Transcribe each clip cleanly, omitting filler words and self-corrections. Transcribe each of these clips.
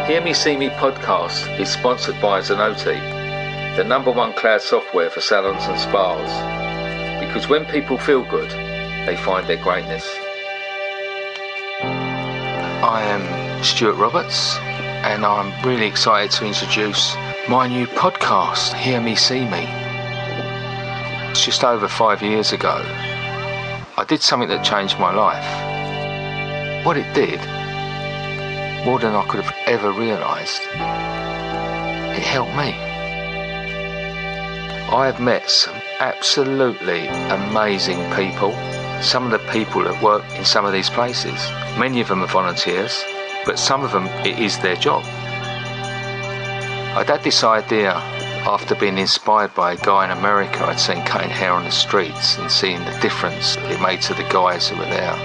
Hear Me See Me podcast is sponsored by Zenoti, the #1 cloud software for salons and spas. Because when people feel good, they find their greatness. I am Stuart Roberts, and I'm really excited to introduce my new podcast, Hear Me See Me. It's just over 5 years ago. I did something that changed my life. What it did, more than I could have ever realised, it helped me. I have met some absolutely amazing people. Some of the people that work in some of these places, many of them are volunteers, but some of them it is their job. I'd had this idea after being inspired by a guy in America I'd seen cutting hair on the streets and seeing the difference it made to the guys who were there.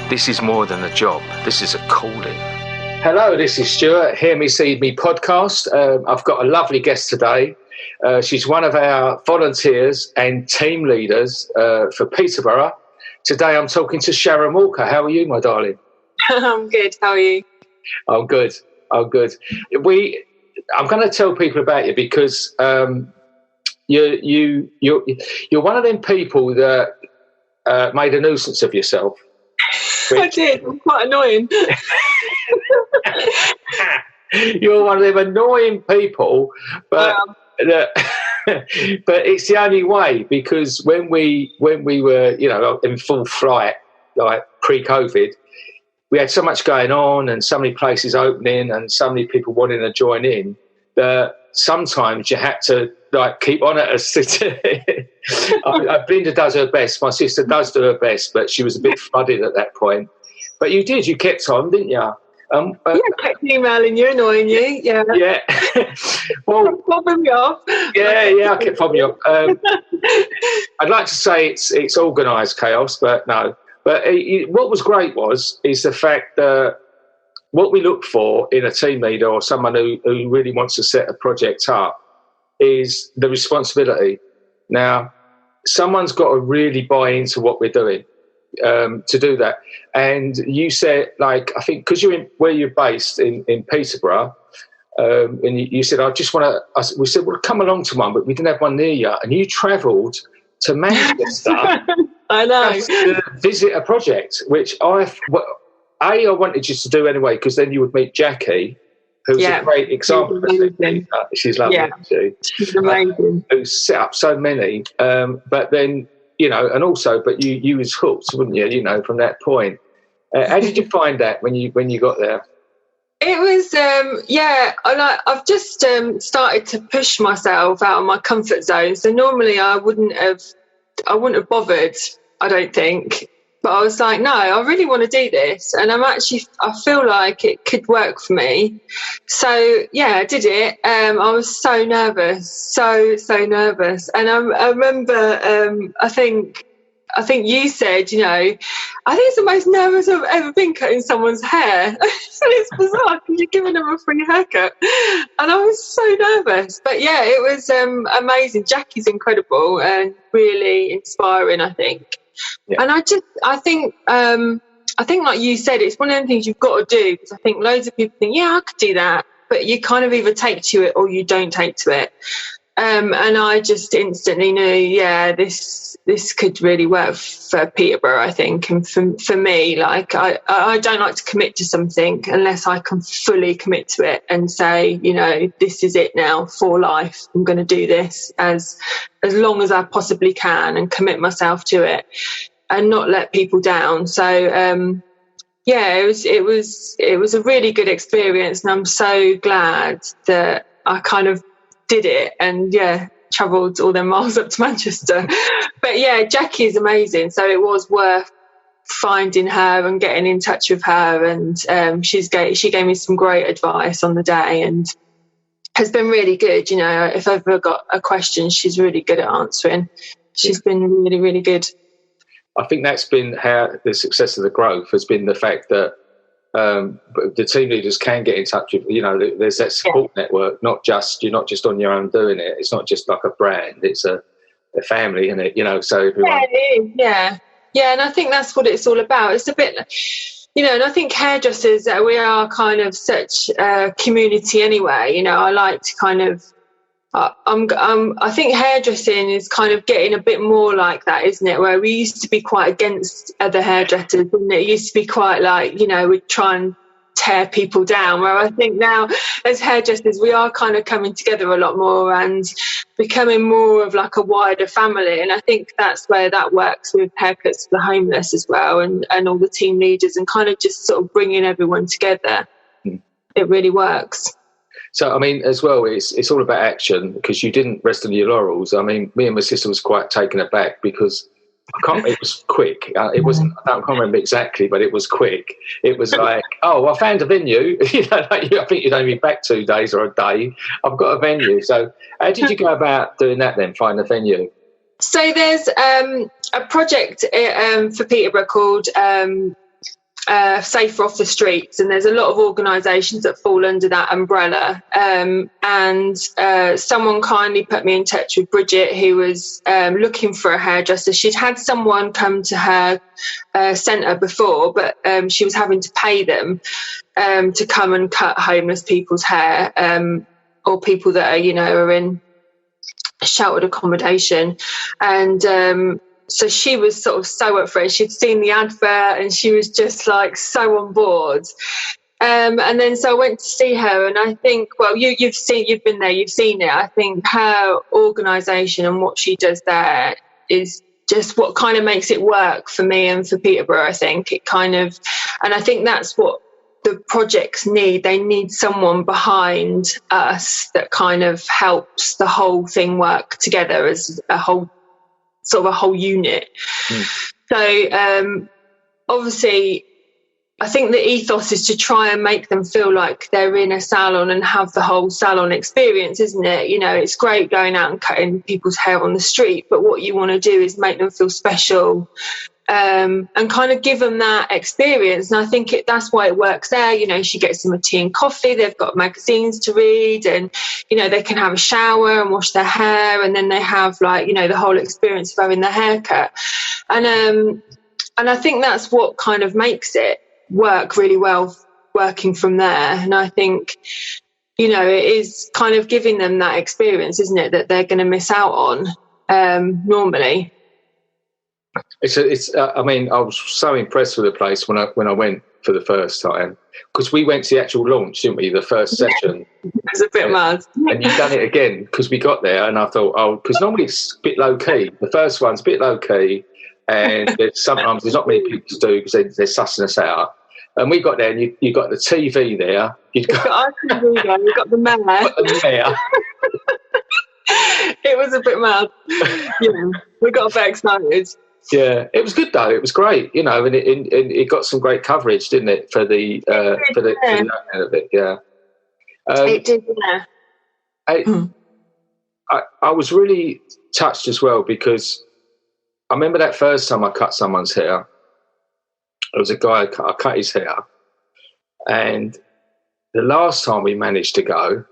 This is more than a job. This is a calling. Hello, this is Stuart, Hear Me See Me podcast. I've got a lovely guest today. She's one of our volunteers and team leaders for Peterborough. Today I'm talking to Sharron Walker. How are you, my darling? I'm good. How are you? I'm good. I'm going to tell people about you because you're one of them people that made a nuisance of yourself. I did. I'm quite annoying. You're one of them annoying people, but but it's the only way, because when we were, in full flight, like pre-COVID, we had so much going on and so many places opening and so many people wanting to join in that sometimes you had to keep on at us. Belinda does her best. My sister does do her best, but she was a bit flooded at that point. But you did. You kept on, didn't you? I kept emailing you, annoying you. Yeah. Yeah. Well, fobbing me off. Yeah. I kept fobbing you off. I'd like to say it's organised chaos, but no. But what was great is the fact that what we look for in a team leader or someone who really wants to set a project up is the responsibility. Now, someone's got to really buy into what we're doing to do that. And you said, I think because where you're based in Peterborough, and you said, I just want to, we said, well, come along to one, but we didn't have one near you. And you travelled to Manchester I know. to visit a project, which I wanted you to do anyway, because then you would meet Jackie, who's a great example. She's lovely, isn't she? She's amazing. Who's set up so many, but then, and also, but you was hooked, wouldn't you, from that point. How did you find that when you got there? It was, I've just started to push myself out of my comfort zone. So normally I wouldn't have bothered, I don't think. But I was like, no, I really want to do this. And I feel like it could work for me. So, yeah, I did it. I was so nervous, so nervous. And I remember, I think you said, I think it's the most nervous I've ever been cutting someone's hair. So it's bizarre because you're giving them a free haircut. And I was so nervous. But, yeah, it was amazing. Jackie's incredible and really inspiring, I think. Yeah. And I think like you said, it's one of the things you've got to do, because I think loads of people think, yeah, I could do that, but you kind of either take to it or you don't take to it. And I just instantly knew, this could really work for Peterborough, I think. And for me, I don't like to commit to something unless I can fully commit to it and say, this is it now for life. I'm going to do this as long as I possibly can and commit myself to it and not let people down. So, it was a really good experience, and I'm so glad that I kind of did it and travelled all them miles up to Manchester. But Jackie is amazing, so it was worth finding her and getting in touch with her, and she gave me some great advice on the day and has been really good. If I've ever got a question, she's really good at answering. She's been really, really good. I think that's been how the success of the growth has been, the fact that the team leaders can get in touch with, there's that support network. You're not just on your own doing it. It's not just like a brand. It's a family, isn't it? So everyone. Yeah, it is. Yeah, and I think that's what it's all about. It's a bit and I think hairdressers, we are kind of such a community anyway. I like to kind of, I think hairdressing is kind of getting a bit more like that, isn't it? Where we used to be quite against other hairdressers, and it used to be quite like, we'd try and tear people down, where I think now as hairdressers we are kind of coming together a lot more and becoming more of like a wider family, and I think that's where that works with haircuts for the homeless as well, and all the team leaders, and kind of just sort of bringing everyone together. It really works. So, I mean, as well, it's all about action, because you didn't rest on your laurels. I mean, me and my sister was quite taken aback because it was quick. It wasn't, I can't remember exactly, but it was quick. It was like, oh, I found a venue. I think you'd only be back 2 days or a day. I've got a venue. So how did you go about doing that then, find a venue? So there's a project for Peterborough called Safer Off the Streets, and there's a lot of organisations that fall under that umbrella, and someone kindly put me in touch with Bridget, who was looking for a hairdresser. She'd had someone come to her centre before, but she was having to pay them to come and cut homeless people's hair, or people that are in sheltered accommodation, and so she was sort of so up for it. She'd seen the advert and she was just like so on board. And then so I went to see her, and I think, well, you've been there, you've seen it. I think her organisation and what she does there is just what kind of makes it work for me and for Peterborough. I think it kind of, and I think that's what the projects need. They need someone behind us that kind of helps the whole thing work together as a whole, sort of a whole unit. So obviously I think the ethos is to try and make them feel like they're in a salon and have the whole salon experience, isn't it? It's great going out and cutting people's hair on the street, but what you want to do is make them feel special, and kind of give them that experience. And I think that's why it works there. She gets them a tea and coffee, they've got magazines to read, and they can have a shower and wash their hair, and then they have the whole experience of having their haircut. And I think that's what kind of makes it work really well, working from there. And I think it is kind of giving them that experience, isn't it, that they're going to miss out on normally. I mean, I was so impressed with the place when I went for the first time, because we went to the actual launch, didn't we? The first session. It was a bit mad. And you've done it again, because we got there and I thought, because normally it's a bit low key. The first one's a bit low key, and sometimes there's not many people to do because they're sussing us out. And we got there, and you got the TV there. You've got the mayor. It was a bit mad. We got a bit excited. Yeah, it was good though. It was great, and it got some great coverage, didn't it, for the end of it? Yeah, it did. Yeah. I was really touched as well, because I remember that first time I cut someone's hair. There was a guy I cut his hair, and the last time we managed to go,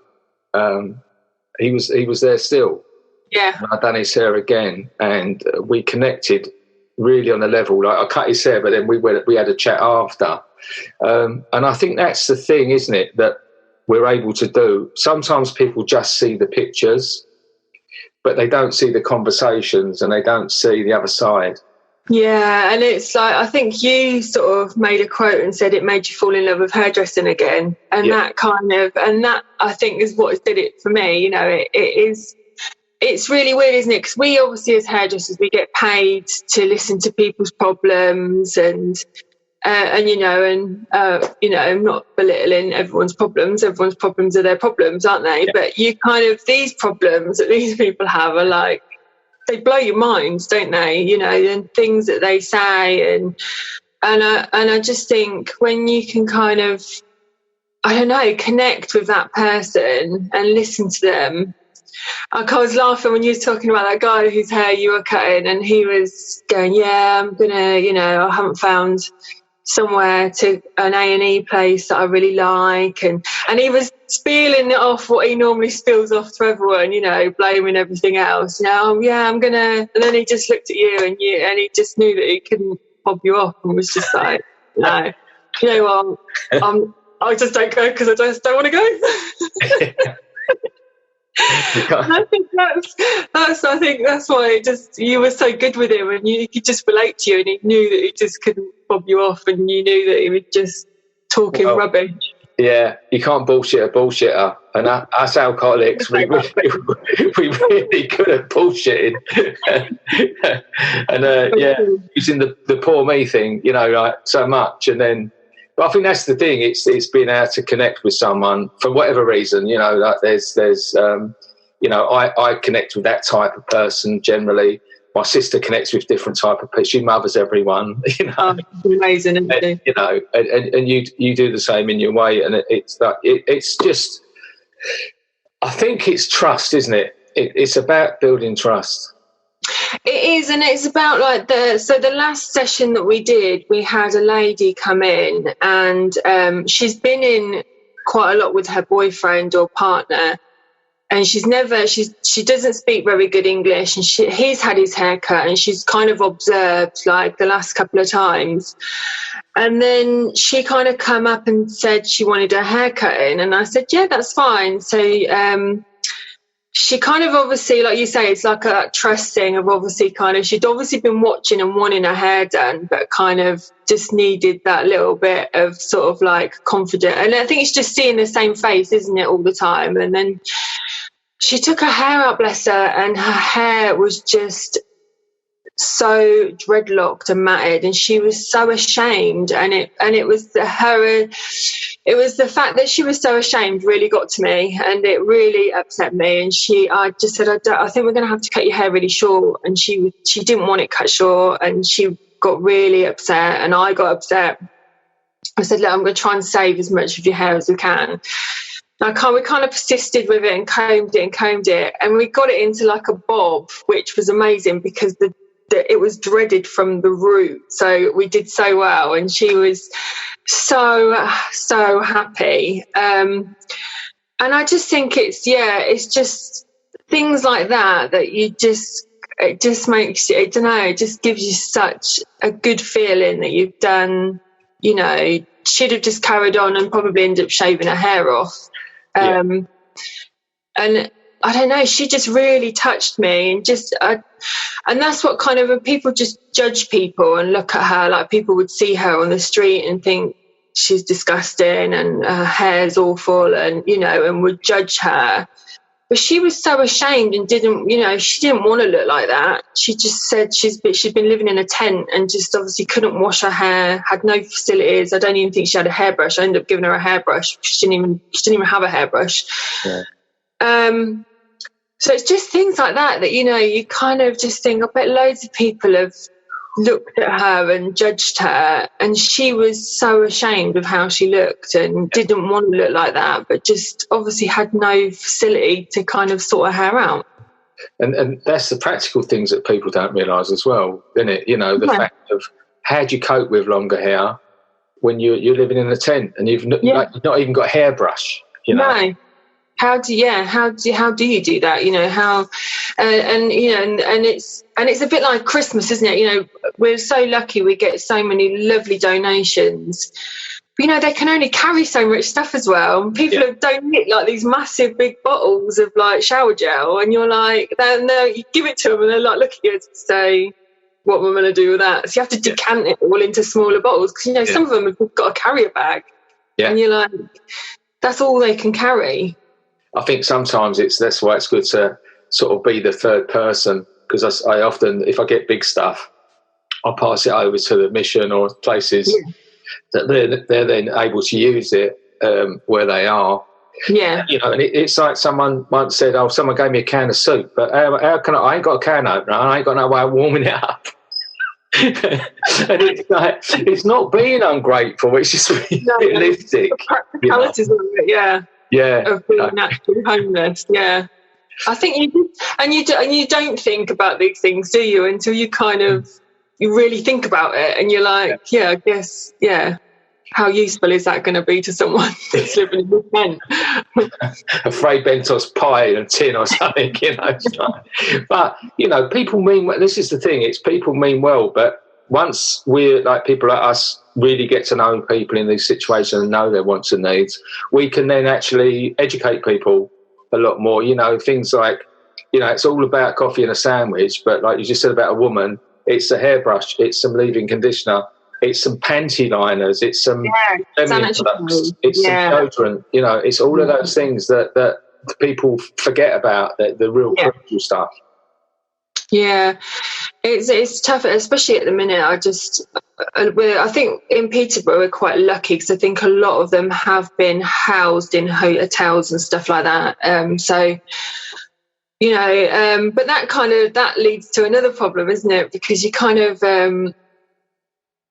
he was there still. Yeah, and I'd done his hair again, and we connected really on a level. Like, I cut his hair, but then we had a chat after, and I think that's the thing, isn't it, that we're able to do. Sometimes people just see the pictures, but they don't see the conversations, and they don't see the other side. Yeah, and it's like, I think you sort of made a quote and said it made you fall in love with hairdressing again, and that I think is what did it for me. It's really weird, isn't it? Because we obviously, as hairdressers, we get paid to listen to people's problems, and I'm not belittling everyone's problems. Everyone's problems are their problems, aren't they? Yeah. But you kind of, these problems that these people have are like, they blow your minds, don't they? And things that they say, and I just think when you can kind of, I don't know, connect with that person and listen to them. I was laughing when you was talking about that guy whose hair you were cutting, and he was going, yeah, I'm gonna, I haven't found somewhere to an A&E place that I really like, and he was spilling it off what he normally spills off to everyone, blaming everything else. I'm gonna, and then he just looked at you, and he just knew that he couldn't fob you off, and was just like, no. you know what, I just don't go because I just don't want to go. I think that's why you were so good with him, and he could just relate to you, and he knew that he just couldn't fob you off, and you knew that he was just talking rubbish. Yeah, you can't bullshit a bullshitter, and us alcoholics, we really good at bullshitting. And using the poor me thing, you know, like so much, and then. But I think that's the thing. It's being able to connect with someone for whatever reason. You know, like there's you know, I connect with that type of person generally. My sister connects with different type of people. She mothers everyone. You know, amazing, isn't it? You know, and you do the same in your way. And it's just. I think it's trust, isn't it? It's about building trust. It is, and it's about like the last session that we did, we had a lady come in, and she's been in quite a lot with her boyfriend or partner, and she doesn't speak very good English, and he's had his hair cut, and she's kind of observed like the last couple of times, and then she kind of come up and said she wanted her hair cutting, and I said, yeah, that's fine. So she kind of obviously, like you say, it's like a trust thing of obviously kind of, she'd obviously been watching and wanting her hair done, but kind of just needed that little bit of sort of like confidence. And I think it's just seeing the same face, isn't it, all the time? And then she took her hair out, bless her, and her hair was just so dreadlocked and matted, and she was so ashamed, and it was the fact that she was so ashamed really got to me, and it really upset me. And I just said, I think we're going to have to cut your hair really short, and she didn't want it cut short, and she got really upset, and I got upset. I said, look, I'm going to try and save as much of your hair as we can. We kind of persisted with it and combed it, and we got it into like a bob, which was amazing because it was dreaded from the root. So we did so well, and she was so happy. And I just think it's just things like that it just makes you, I don't know, it just gives you such a good feeling that you've done, you know. She'd have just carried on and probably ended up shaving her hair off. And I don't know, she just really touched me, and that's what kind of, when people just judge people and look at her, like people would see her on the street and think she's disgusting and her hair's awful, and, you know, and would judge her. But she was so ashamed and she didn't want to look like that. She just said she'd been living in a tent and just obviously couldn't wash her hair, had no facilities. I don't even think she had a hairbrush. I ended up giving her a hairbrush. She didn't even have a hairbrush. Yeah. So it's just things like that, you know, you kind of just think, I bet loads of people have looked at her and judged her, and she was so ashamed of how she looked and didn't want to look like that, but just obviously had no facility to kind of sort her hair out. And that's the practical things that people don't realise as well, isn't it? You know, the fact of how do you cope with longer hair when you're living in a tent and you've not even got a hairbrush, you know? No. How do you do that? You know, how, and you know, and it's a bit like Christmas, isn't it? You know, we're so lucky we get so many lovely donations. But, you know, they can only carry so much stuff as well. And people have donated like these massive big bottles of like shower gel, and you're like, you give it to them, and they're like, look at you and say, what am I going to do with that? So you have to decant it all into smaller bottles, because, you know, some of them have got a carrier bag, and you're like, that's all they can carry. I think sometimes that's why it's good to sort of be the third person, because I often, if I get big stuff, I'll pass it over to the mission or places that they're then able to use it where they are. Yeah. You know, and it's like someone once said, someone gave me a can of soup, but how can I ain't got a can opener, I ain't got no way of warming it up. And it's like, it's not being ungrateful, it's just realistic. Practicalities of it, of being naturally homeless. I think you don't think about these things, do you, until you kind of you really think about it, and you're like, I guess, how useful is that going to be to someone that's living in a tent? A Fray Bentos pie and a tin or something, you know. But, you know, people mean well. This is the thing, it's people mean well, but once we're like people like us really get to know people in these situations and know their wants and needs, we can then actually educate people a lot more. You know, things like, you know, it's all about coffee and a sandwich, but like you just said about a woman, it's a hairbrush, it's some leave-in conditioner, it's some panty liners, it's some feminine products, it's some deodorant. You know, it's all of those things that people forget about, the real crucial stuff. Yeah, it's tough, especially at the minute. I think in Peterborough we're quite lucky because I think a lot of them have been housed in hotels and stuff like that. So, you know, but that leads to another problem, isn't it? Because you kind of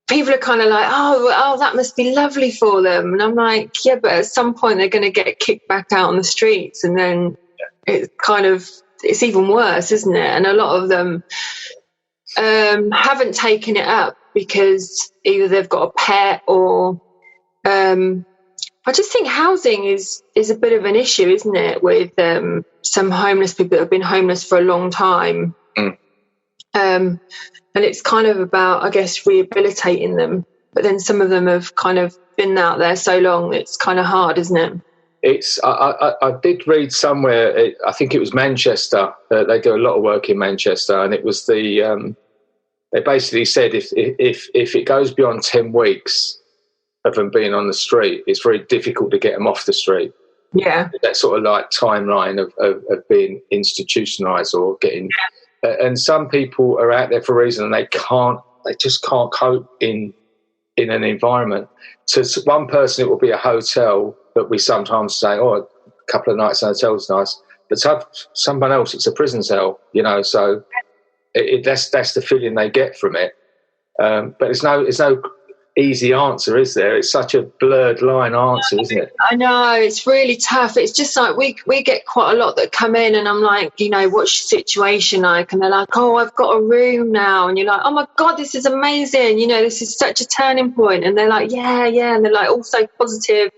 people are kind of like, oh, that must be lovely for them, and I'm like, yeah, but at some point they're going to get kicked back out on the streets, and then it's even worse, isn't it? And a lot of them haven't taken it up because either they've got a pet or I just think housing is a bit of an issue, isn't it, with some homeless people that have been homeless for a long time. And it's kind of about, I guess, rehabilitating them. But then some of them have kind of been out there so long, it's kind of hard, isn't it? I did read somewhere, I think it was Manchester, they do a lot of work in Manchester, and it was they basically said if it goes beyond 10 weeks of them being on the street, it's very difficult to get them off the street. Yeah. That sort of like timeline of being institutionalised or getting... and some people are out there for a reason and they just can't cope in an environment. To one person it will be a hotel, that we sometimes say, oh, a couple of nights in a hotel is nice. But to someone else, it's a prison cell, you know, so that's the feeling they get from it. But it's no easy answer, is there? It's such a blurred line answer, isn't it? I know, it's really tough. It's just like we get quite a lot that come in and I'm like, you know, what's your situation like? And they're like, oh, I've got a room now. And you're like, oh my God, this is amazing. You know, this is such a turning point. And they're like, yeah. And they're like, all so positive.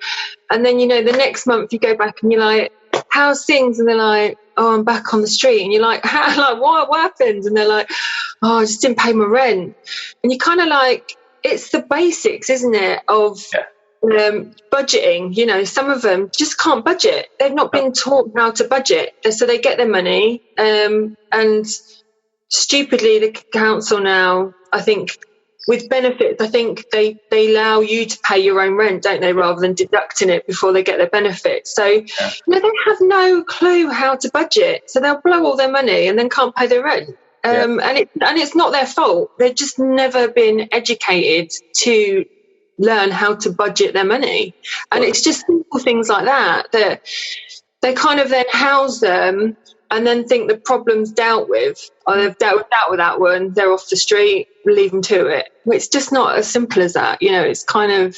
And then, you know, the next month you go back and you're like, how's things? And they're like, oh, I'm back on the street. And you're like, how? Like, what happened? And they're like, oh, I just didn't pay my rent. And you kind of like, it's the basics, isn't it, of budgeting. You know, some of them just can't budget. They've not been taught how to budget. So they get their money and stupidly the council now, I think, with benefits, I think they allow you to pay your own rent, don't they, rather than deducting it before they get their benefits. So you know, they have no clue how to budget. So they'll blow all their money and then can't pay their rent. And it's not their fault. They've just never been educated to learn how to budget their money. And it's just simple things like that they kind of then house them and then think the problem's dealt with. Or they've dealt with that one, they're off the street, leave them to it. It's just not as simple as that. You know, it's kind of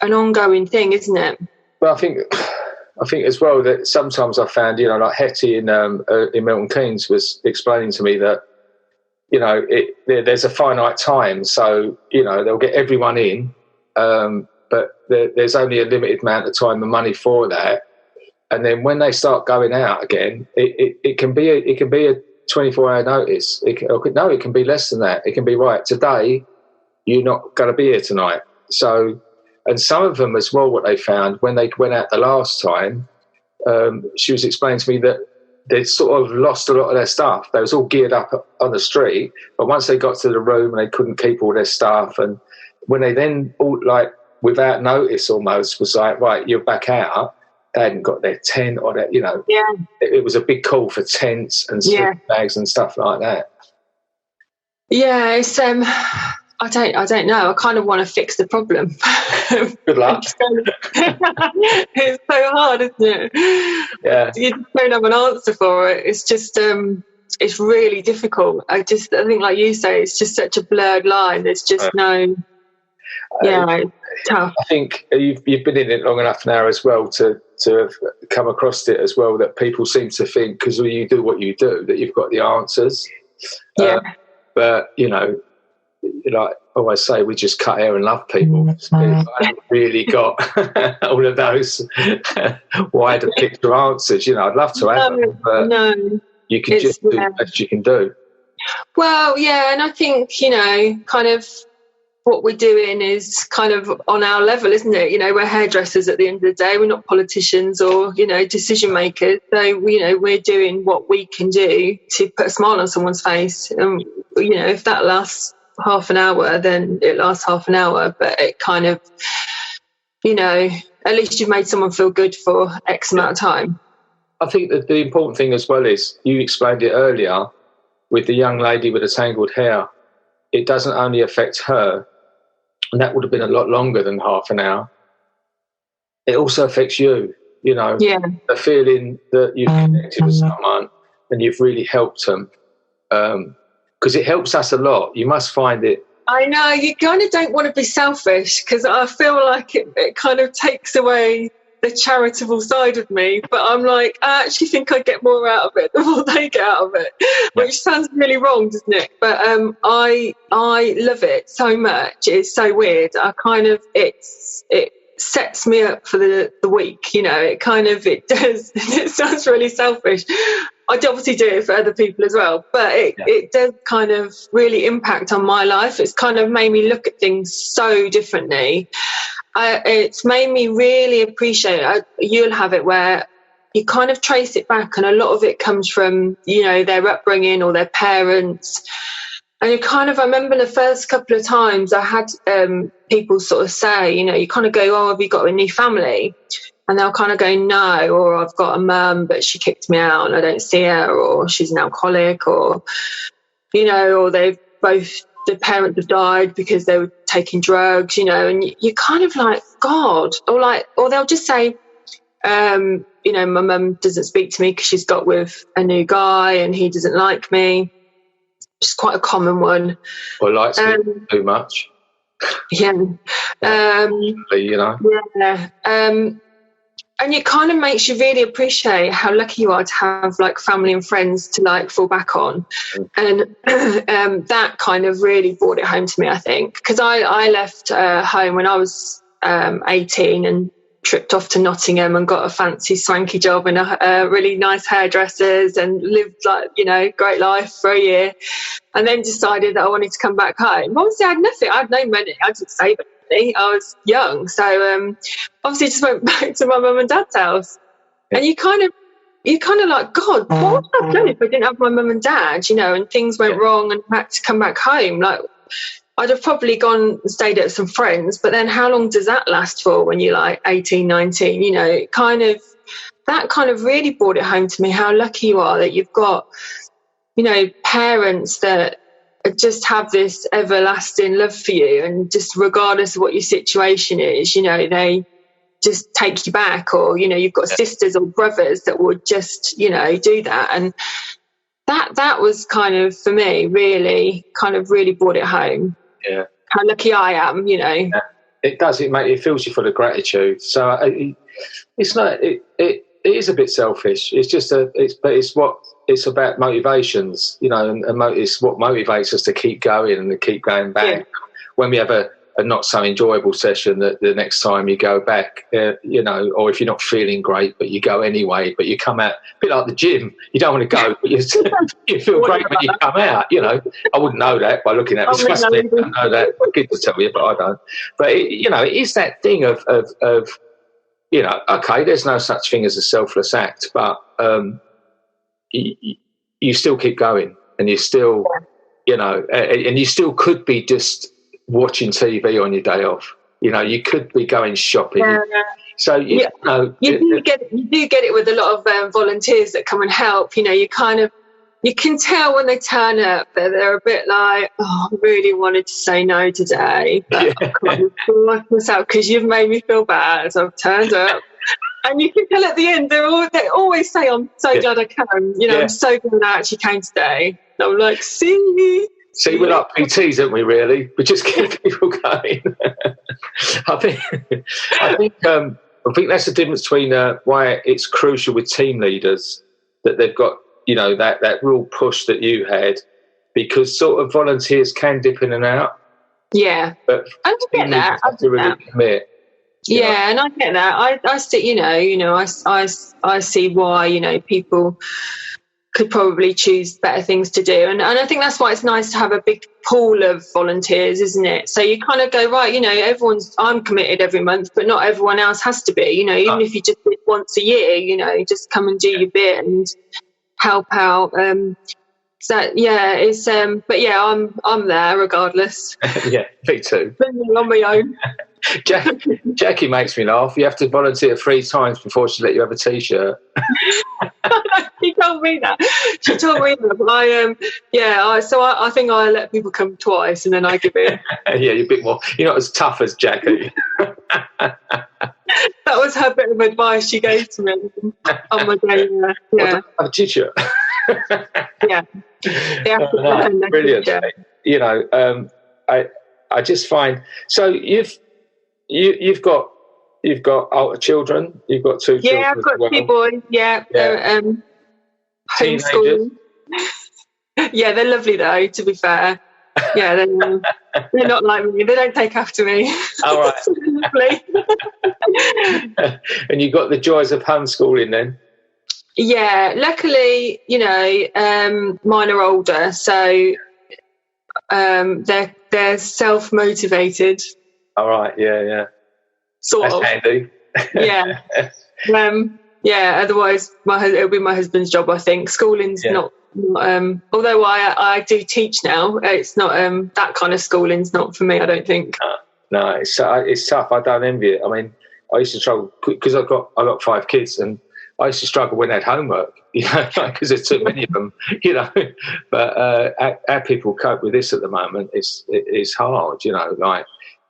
an ongoing thing, isn't it? Well, I think as well that sometimes I found, you know, like Hetty in Milton Keynes was explaining to me that, you know, there's a finite time. So, you know, they'll get everyone in, but there's only a limited amount of time and money for that. And then when they start going out again, it can be a 24-hour notice. It can be less than that. It can be, right, today you're not going to be here tonight. So, and some of them as well, what they found when they went out the last time, she was explaining to me that they'd sort of lost a lot of their stuff. They was all geared up on the street, but once they got to the room and they couldn't keep all their stuff, and when they then all, like, without notice almost was like, right, you're back out, they hadn't got their tent or their, you know, it was a big call for tents and sleeping bags and stuff like that. Yeah, it's I don't know. I kind of want to fix the problem. Good luck. It's so hard, isn't it? Yeah. You don't have an answer for it. It's just it's really difficult. I think, like you say, it's just such a blurred line. There's just no. Yeah, it's tough. I think you've been in it long enough now as well to have come across it as well, that people seem to think because you do what you do that you've got the answers. Yeah. But you know, like I always say, we just cut hair and love people. I haven't really got all of those wider picture answers. You know, I'd love to have them, but you can just do the best you can do. Well, yeah, and I think, kind of what we're doing is kind of on our level, isn't it? We're hairdressers at the end of the day. We're not politicians or, decision makers. So, we're doing what we can do to put a smile on someone's face. And, if that lasts half an hour, then it lasts half an hour. But it kind of, at least you've made someone feel good for X amount of time. I think that the important thing as well is, you explained it earlier with the young lady with the tangled hair. It doesn't only affect her, and that would have been a lot longer than half an hour. It also affects you, the feeling that you've connected with someone and you've really helped them. Because it helps us a lot. You must find it. I know, you kind of don't want to be selfish, because I feel like it kind of takes away the charitable side of me, but I'm like, I actually think I get more out of it than what they get out of it, which sounds really wrong, doesn't it? But I love it so much. It's so weird. It sets me up for the week, it does. It sounds really selfish. I obviously do it for other people as well, but it does kind of really impact on my life. It's kind of made me look at things so differently. It's made me really appreciate it. You'll have it where you kind of trace it back, and a lot of it comes from, their upbringing or their parents. And I remember the first couple of times I had people sort of say, you kind of go, oh, have you got a new family? And they'll kind of go, no, or I've got a mum, but she kicked me out and I don't see her, or she's an alcoholic, or, or they've both, the parents have died because they were taking drugs, and you kind of like, God, or they'll just say, my mum doesn't speak to me because she's got with a new guy and he doesn't like me. It's quite a common one. Or likes me too much. Yeah. Yeah. And it kind of makes you really appreciate how lucky you are to have like family and friends to like fall back on. And that kind of really brought it home to me, I think, because I left home when I was 18 and tripped off to Nottingham and got a fancy swanky job in a really nice hairdressers and lived great life for a year, and then decided that I wanted to come back home. Obviously I had nothing, I had no money, I didn't save anything. I was young, so obviously just went back to my mum and dad's house. And you kind of like, God, what would I have done if I didn't have my mum and dad, and things went wrong and I had to come back home? Like, I'd have probably gone and stayed at some friends, but then how long does that last for when you're like 18, 19? That kind of really brought it home to me how lucky you are that you've got, parents that just have this everlasting love for you, and just regardless of what your situation is, they just take you back, or you've got sisters or brothers that would just do that. And that was kind of, for me, really brought it home. Yeah, how lucky I am. Yeah. It does. It fills you full of gratitude. So it's not. It is a bit selfish. It's just it's about motivations, and it's what motivates us to keep going and to keep going back. Yeah. When we have a not so enjoyable session, that the next time you go back, or if you're not feeling great, but you go anyway, but you come out, a bit like the gym, you don't want to go, but you feel great when you come out, I wouldn't know that by looking at me. I don't know that, my kids will tell you, but I don't. But, it is that thing of okay, there's no such thing as a selfless act, but you still keep going, and you still, and you still could be just watching TV on your day off. You could be going shopping. Yeah. So you do get it with a lot of volunteers that come and help. You can tell when they turn up that they're a bit like, oh, I really wanted to say no today, but I can't work this out because you've made me feel bad, so I've turned up. And you can tell at the end, they always say, I'm so glad I came. I'm so glad I actually came today. And I'm like, see, we're like PTs, aren't we, really? We just keep people going. I think that's the difference between why it's crucial with team leaders, that they've got, that real push that you had, because sort of volunteers can dip in and out. Yeah. But I get that. Have to really commit. Yeah, and I get that. I see, I see why, people could probably choose better things to do. And I think that's why it's nice to have a big pool of volunteers, isn't it? So you kind of go, right, I'm committed every month, but not everyone else has to be, even if you just do it once a year, just come and do your bit and help out. But yeah, I'm there regardless. Yeah, me too. On my own. Jackie makes me laugh. You have to volunteer 3 times before she let you have a T-shirt. She told me that. I think I let people come twice and then I give in. Yeah, you're a bit more. You're not as tough as Jackie. That was her bit of advice she gave to me on my day. Yeah. Have a T-shirt. Yeah. Brilliant. I just find so you've got children. You've got 2 children. Yeah, I've got 2 boys. Yeah. Homeschooling. Yeah, they're lovely though, to be fair. Yeah, they're not like me. They don't take after me. All right. Lovely. And you've got the joys of homeschooling then? Yeah, luckily, mine are older, so they're self-motivated. All right, yeah. Sort of. Handy. Yeah. Otherwise, it'll be my husband's job, I think. Schooling's not although I do teach now, it's not that kind of schooling's not for me, I don't think. No, it's tough. I don't envy it. I mean, I used to struggle because I got 5 kids, and I used to struggle when they had homework, because there's too many of them, But how people cope with this at the moment is hard, Like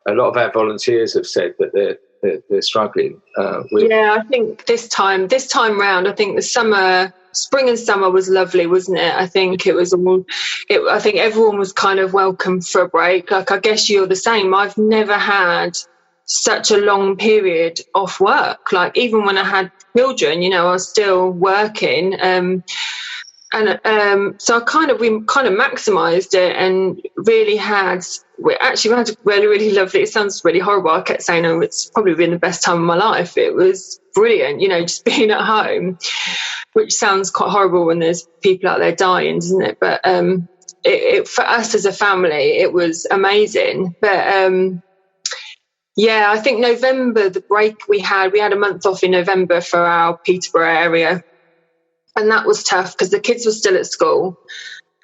a lot of our volunteers have said that they're struggling with. Yeah, I think this time round, I think spring and summer was lovely, wasn't it? I think it was I think everyone was kind of welcome for a break. Like, I guess you're the same. I've never had such a long period off work. Like, even when I had children, I was still working. So we kind of maximised it and really we had really, really lovely. It sounds really horrible. I kept saying, it's probably been the best time of my life. It was brilliant, just being at home, which sounds quite horrible when there's people out there dying, doesn't it? But it for us as a family, it was amazing. But I think November, the break we had a month off in November for our Peterborough area. And that was tough because the kids were still at school.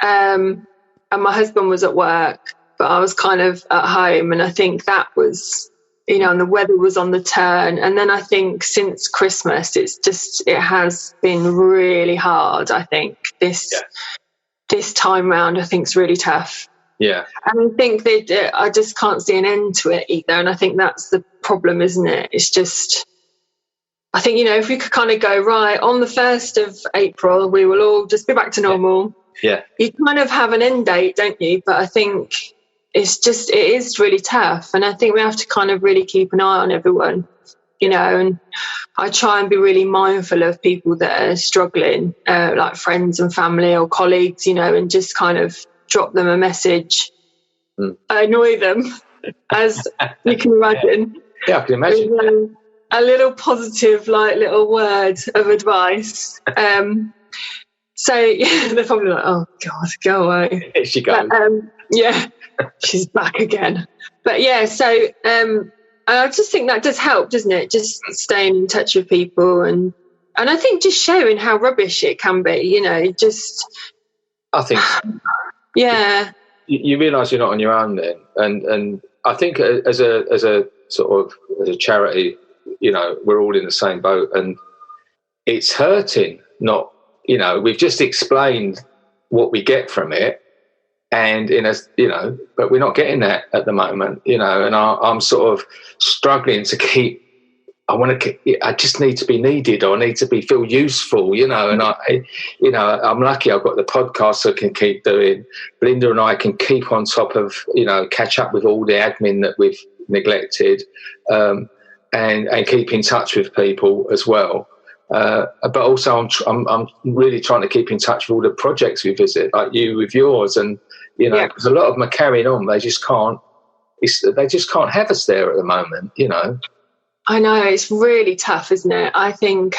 And my husband was at work, but I was kind of at home. And I think that was, and the weather was on the turn. And then I think since Christmas, it has been really hard. I think this time round, I think it's really tough. Yeah. And I think I just can't see an end to it either. And I think that's the problem, isn't it? It's just, I think, if we could kind of go, right, on the 1st of April, we will all just be back to normal. Yeah. You kind of have an end date, don't you? But I think it is really tough. And I think we have to kind of really keep an eye on everyone, and I try and be really mindful of people that are struggling, like friends and family or colleagues, and just kind of drop them a message. I annoy them, as you can imagine. Yeah, I can imagine. With, a little positive, little word of advice. So they're probably like, "Oh God, go away." Here she goes. But, she's back again. But I just think that does help, doesn't it? Just staying in touch with people, and I think just showing how rubbish it can be. I think. Yeah. You realise you're not on your own then, and I think as a sort of as a charity, we're all in the same boat, and it's hurting. Not, we've just explained what we get from it, and but we're not getting that at the moment, and I'm sort of struggling to keep. I just need to be needed, or I need to feel useful, and I'm lucky I've got the podcast so I can keep doing. Belinda and I can keep on top of, catch up with all the admin that we've neglected, and keep in touch with people as well. But also I'm really trying to keep in touch with all the projects we visit, like you with yours, and because a lot of them are carrying on. They just can't have us there at the moment, I know, it's really tough, isn't it? I think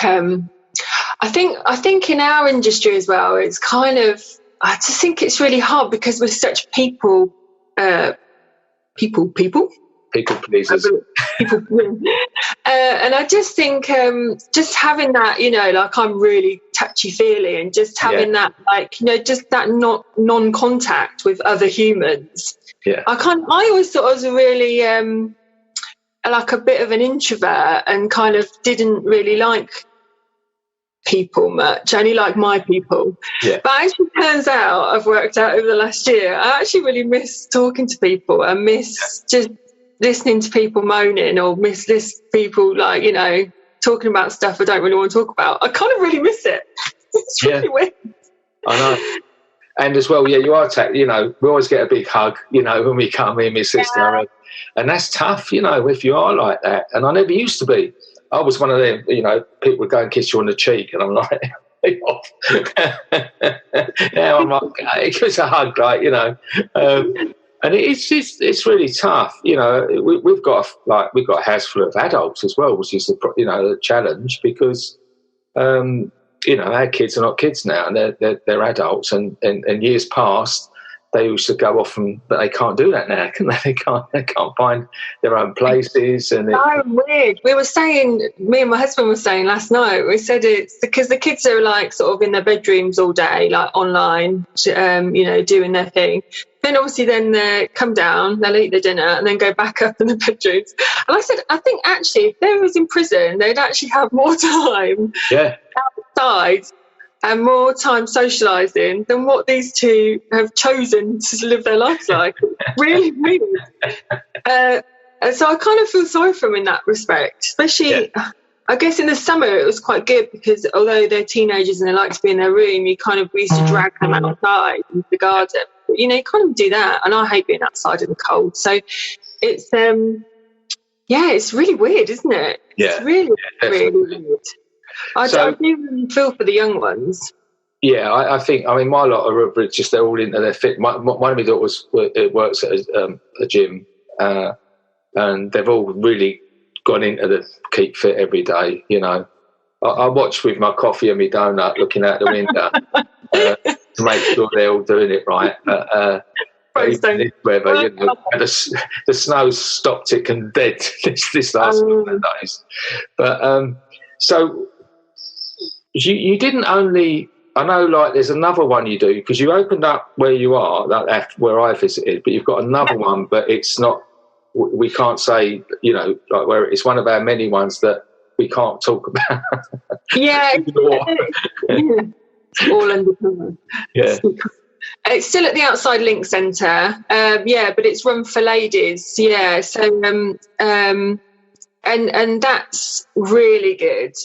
I think in our industry as well, it's kind of, I just think it's really hard because we're such people pleasers. And I just think just having that, you know, like I'm really touchy-feely, and just having that, like, you know, just that non-contact with other humans. Yeah. I always thought I was a really like a bit of an introvert, and kind of didn't really like people much, only like my people. Yeah. But as it turns out, I've worked out over the last year, I actually really miss talking to people. I miss just listening to people moaning, or miss people, like, you know, talking about stuff I don't really want to talk about. I kind of really miss it. It's really weird. I know. And as well, you are, you know, we always get a big hug, you know, when we come in, my sister. And that's tough, you know, if you are like that. And I never used to be. I was one of them, you know, people would go and kiss you on the cheek, and I'm like, off. Now I'm like, it gives a hug, like, you know. And it's really tough, you know. We've got a house full of adults as well, which is the challenge, because you know, our kids are not kids now, and they're adults, and years past they used to go off, but they can't do that now, can they? They can't find their own places. And so weird. We were saying, me and my husband were saying last night, we said it's because the kids are like sort of in their bedrooms all day, like online, you know, doing their thing. Then obviously they come down, they'll eat their dinner, and then go back up in the bedrooms. And I said, I think actually if they was in prison, they'd actually have more time outside and more time socialising than what these two have chosen to live their lives like. Really weird. And so I kind of feel sorry for them in that respect, especially, I guess in the summer it was quite good, because although they're teenagers and they like to be in their room, we used to drag them outside into the garden. But, you know, you can't do that, and I hate being outside in the cold. So it's it's really weird, isn't it? Yeah. It's really, really weird. I do really feel for the young ones. Yeah, I think, I mean, my lot are just, they're all into their fit. One of my daughters works at a gym, and they've all really gone into the keep fit every day, you know. I watch with my coffee and my donut, looking out the window to make sure they're all doing it right. But weather, you know, the snow's stopped it and dead this last couple of days. But so you didn't only, I know, like, there's another one you do, because you opened up where you are, like where I visited, but you've got another one, but it's not, we can't say, you know, like, where it's one of our many ones that we can't talk about. Yeah. It's all undercover. Yeah. It's still at the Outside Link Centre, but it's run for ladies. Yeah, so and that's really good.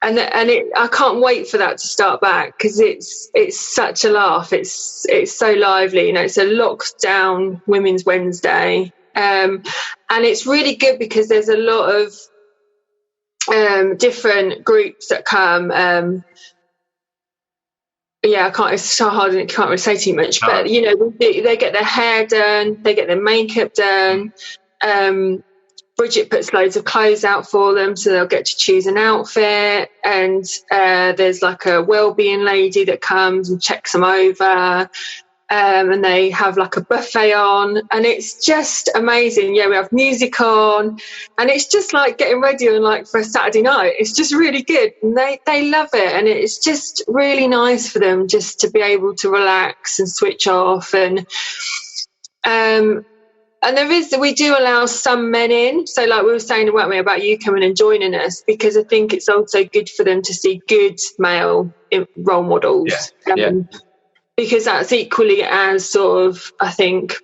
I can't wait for that to start back, because it's such a laugh. It's so lively. You know, it's a lockdown Women's Wednesday, and it's really good because there's a lot of different groups that come. It's so hard, and I can't really say too much. But you know, they get their hair done, they get their makeup done. Bridget puts loads of clothes out for them, so they'll get to choose an outfit. And there's like a wellbeing lady that comes and checks them over. And they have like a buffet on, and it's just amazing. Yeah, we have music on, and it's just like getting ready on, like, for a Saturday night. It's just really good, and they love it, and it's just really nice for them just to be able to relax and switch off. And we do allow some men in. So, like we were saying, weren't we, about you coming and joining us, because I think it's also good for them to see good male role models. Because that's equally as sort of, I think,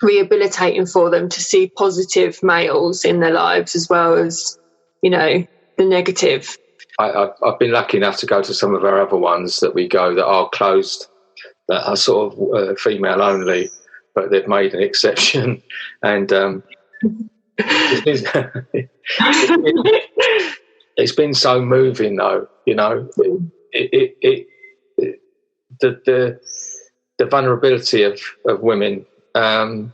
rehabilitating for them to see positive males in their lives, as well as, you know, the negative. I've been lucky enough to go to some of our other ones that we go that are closed, that are sort of female only, but they've made an exception. And it's been so moving, though, you know. The vulnerability of women, and,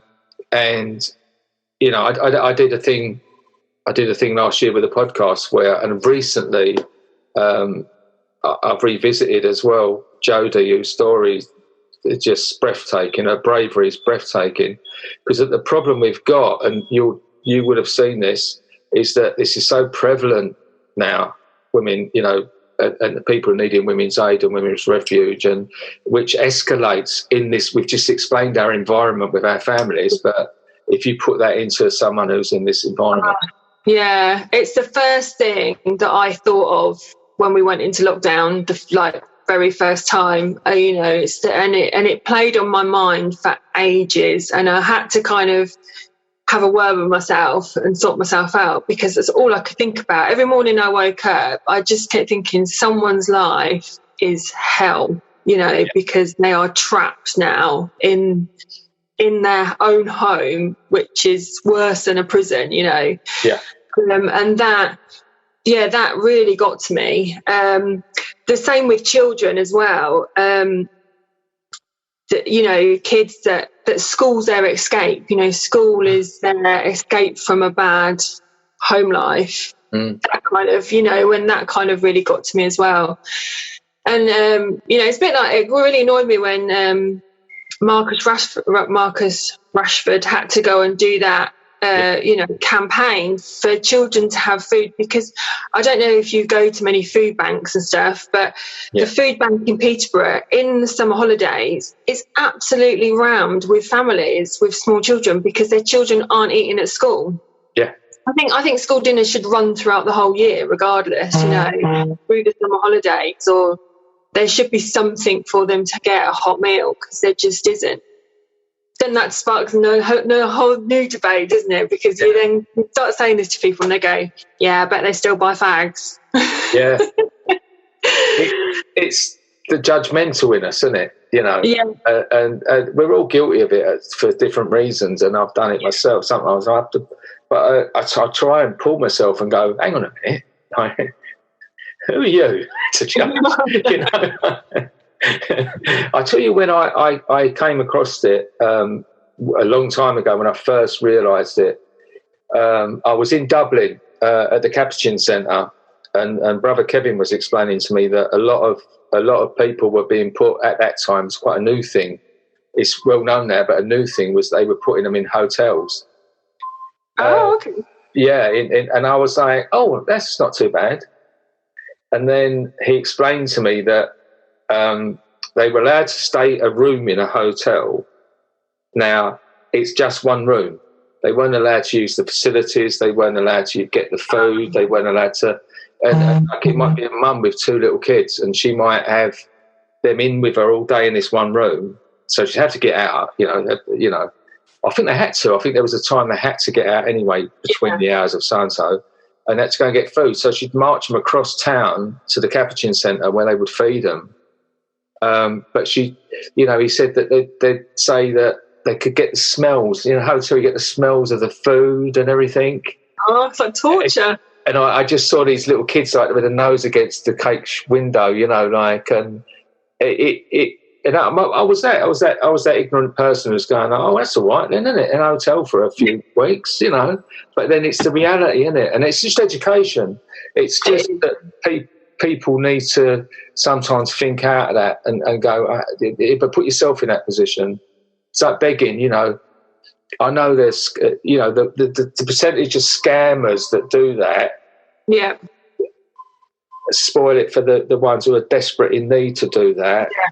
you know, I did a thing I did a thing last year with a podcast and recently I've revisited as well Jodie, whose story is just breathtaking. Her bravery is breathtaking, because the problem we've got, and you would have seen this, is that this is so prevalent now. Women, and the people needing women's aid and women's refuge, and which escalates in this. We've just explained our environment with our families, but if you put that into someone who's in this environment. Yeah, it's the first thing that I thought of when we went into lockdown, the very first time. It played on my mind for ages, and I had to kind of have a word with myself and sort myself out, because that's all I could think about. Every morning I woke up, I just kept thinking someone's life is hell, because they are trapped now in their own home, which is worse than a prison, Yeah. And that really got to me. The same with children as well. Kids that school's their escape. School is their escape from a bad home life. That kind of, when that kind of really got to me as well. And it's a bit like, it really annoyed me when Marcus Rashford had to go and do that campaign for children to have food, because I don't know if you go to many food banks and stuff, but the food bank in Peterborough in the summer holidays is absolutely rammed with families with small children, because their children aren't eating at school. Yeah. I think school dinners should run throughout the whole year regardless, through the summer holidays, or there should be something for them to get a hot meal, because there just isn't. Then that sparks no whole new debate, doesn't it? Because you then start saying this to people and they go, yeah, I bet they still buy fags. Yeah. It's the judgmental in us, isn't it? Yeah. And we're all guilty of it for different reasons, and I've done it myself. Sometimes I have to, but I try and pull myself and go, hang on a minute. Who are you to judge? I tell you, when I came across it a long time ago, when I first realised it, I was in Dublin at the Capuchin Centre, and Brother Kevin was explaining to me that a lot of people were being put at that time. It's quite a new thing. It's well known now, but a new thing was they were putting them in hotels. Oh, okay. Yeah, and I was like, oh, that's not too bad. And then he explained to me that they were allowed to stay a room in a hotel. Now, it's just one room. They weren't allowed to use the facilities. They weren't allowed to get the food. They weren't allowed to... And like, it might be a mum with two little kids, and she might have them in with her all day in this one room. So she'd have to get out, I think they had to. I think there was a time they had to get out anyway between the hours of so-and-so, and had to go and get food. So she'd march them across town to the Capuchin Centre where they would feed them. But she, he said that they'd say that they could get the smells, hotel, you get the smells of the food and everything. Oh, it's like torture. And I just saw these little kids like with a nose against the cake window, and I was that ignorant person who's going, oh, that's all right then, isn't it? In a hotel for a few weeks, But then it's the reality, isn't it? And it's just education. It's just that people need to sometimes think out of that and go, but put yourself in that position. It's like begging, I know there's, the percentage of scammers that do that. Yeah. Spoil it for the ones who are desperate in need to do that. Yeah.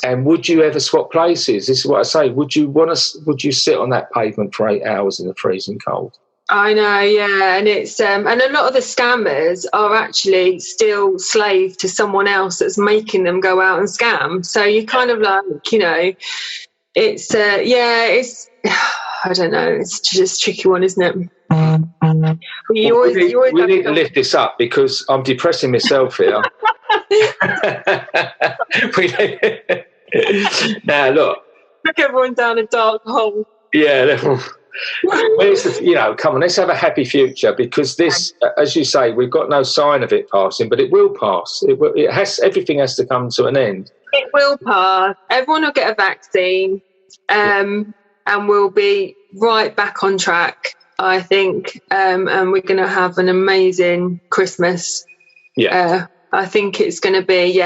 And would you ever swap places? This is what I say. Would you sit on that pavement for 8 hours in the freezing cold? I know, yeah. And it's and a lot of the scammers are actually still slave to someone else that's making them go out and scam. So you kind of like, it's it's I don't know, it's just a tricky one, isn't it? We need to lift this up because I'm depressing myself here. Now look everyone down a dark hole. Yeah. Come on, let's have a happy future, because this, as you say, we've got no sign of it passing, but it will pass. Everything has to come to an end. It will pass. Everyone will get a vaccine, and we'll be right back on track. I think, and we're going to have an amazing Christmas. Yeah. I think it's going to be,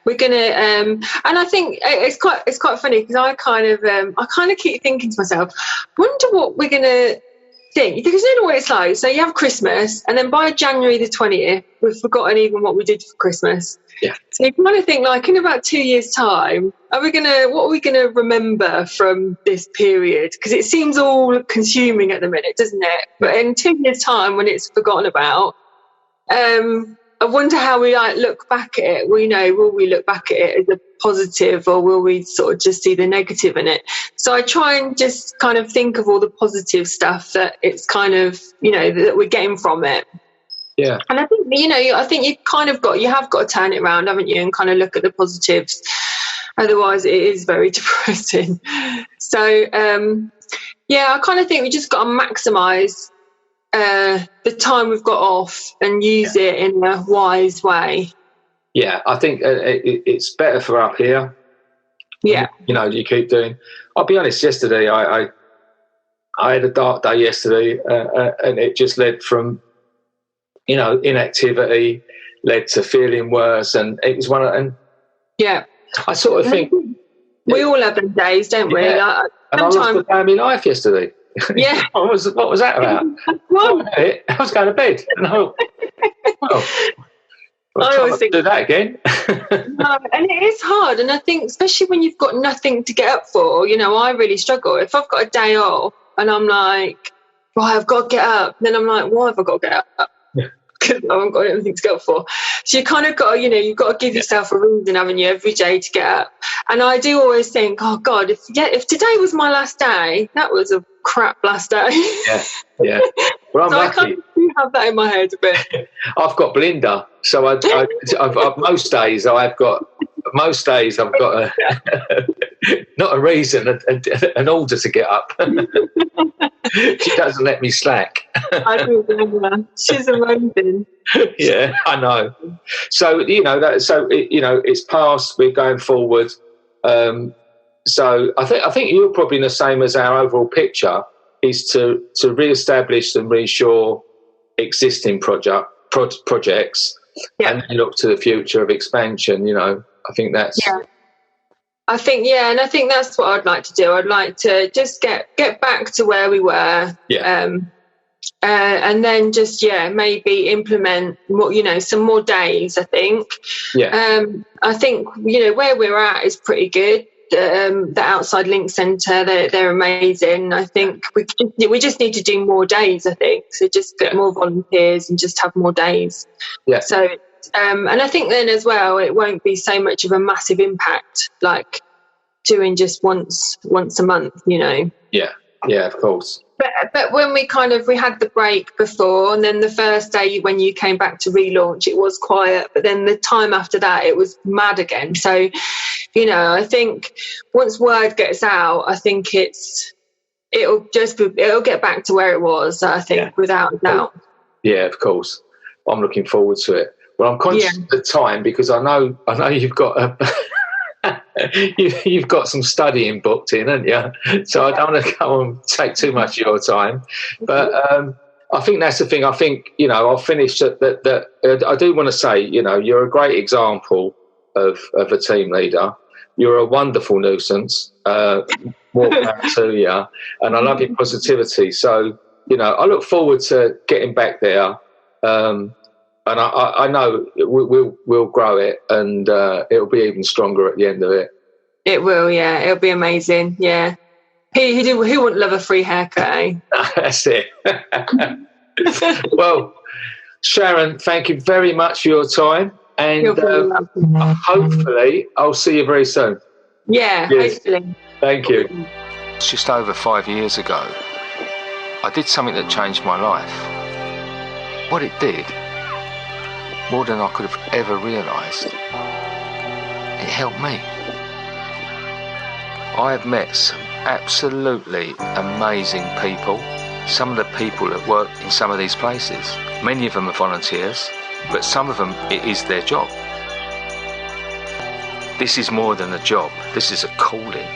we're going to, and I think it's quite funny because I kind of keep thinking to myself, wonder what we're going to think, because you know what it's like. So you have Christmas, and then by January the 20th, we've forgotten even what we did for Christmas. Yeah. So you kind of think, like, in about 2 years' time, what are we gonna remember from this period? Because it seems all consuming at the minute, doesn't it? But in 2 years' time, when it's forgotten about, I wonder how we look back at it. Will we look back at it as a positive, or will we sort of just see the negative in it? So I try and just kind of think of all the positive stuff that it's kind of, that we're getting from it. Yeah. And I think, you have got to turn it around, haven't you, and kind of look at the positives. Otherwise, it is very depressing. So, I kind of think we just got to maximise the time we've got off and use it in a wise way. Yeah, I think it's better for up here. Yeah. You keep doing. I'll be honest, yesterday I had a dark day yesterday, and it just led from, inactivity, led to feeling worse, and it was yeah. I sort of think we all have them days, don't we? Yeah. And I lost the day of my life yesterday. Yeah. What was that about? I was going to bed. No. Well, I always think do that again. No, and it is hard, and I think especially when you've got nothing to get up for. I really struggle if I've got a day off and I'm like, right, I've got to get up. Then I'm like, why have I got to get up? Because I haven't got anything to get up for. So you kind of got to, you've got to give yourself a reason, haven't you, every day to get up. And I do always think, oh God, if today was my last day, that was a crap last day. Yeah. Well, I'm so lucky. I kind of have that in my head a bit. I've got Belinda, so I've most days I've got not a reason, an order to get up. She doesn't let me slack. I do remember. She's amazing. Yeah, I know. So it's past. We're going forward. So I think you're probably the same as our overall picture is to re-establish and reassure existing projects, and then look to the future of expansion. I think that's. Yeah. I think and I think that's what I'd like to do. I'd like to just get back to where we were. Yeah. And then just maybe implement more, some more days. I think. Yeah. I think where we're at is pretty good. The outside link centre, they're amazing. I think we just need to do more days. I think so. Just get more volunteers and just have more days. Yeah. So. And I think then as well, it won't be so much of a massive impact like doing just once a month, Yeah, of course. But when we had the break before, and then the first day when you came back to relaunch, it was quiet. But then the time after that, it was mad again. So, I think once word gets out, I think it'll get back to where it was. I think without a doubt. Yeah, of course. I'm looking forward to it. Well, I'm conscious of the time because I know you've got you've got some studying booked in, haven't you? So I don't want to go and take too much of your time. But I think that's the thing. I think I'll finish that. I do want to say you're a great example of a team leader. You're a wonderful nuisance. More power to you, and I love your positivity. So I look forward to getting back there. And I know we'll grow it, and it'll be even stronger at the end of it. It will, yeah. It'll be amazing, yeah. Who wouldn't love a free haircut, eh? That's it. Well, Sharron, thank you very much for your time, and hopefully I'll see you very soon. Yeah, yes. Hopefully. Thank you. It's just over 5 years ago. I did something that changed my life. What it did, more than I could have ever realised, it helped me. I have met some absolutely amazing people, some of the people that work in some of these places. Many of them are volunteers, but some of them, it is their job. This is more than a job, this is a calling.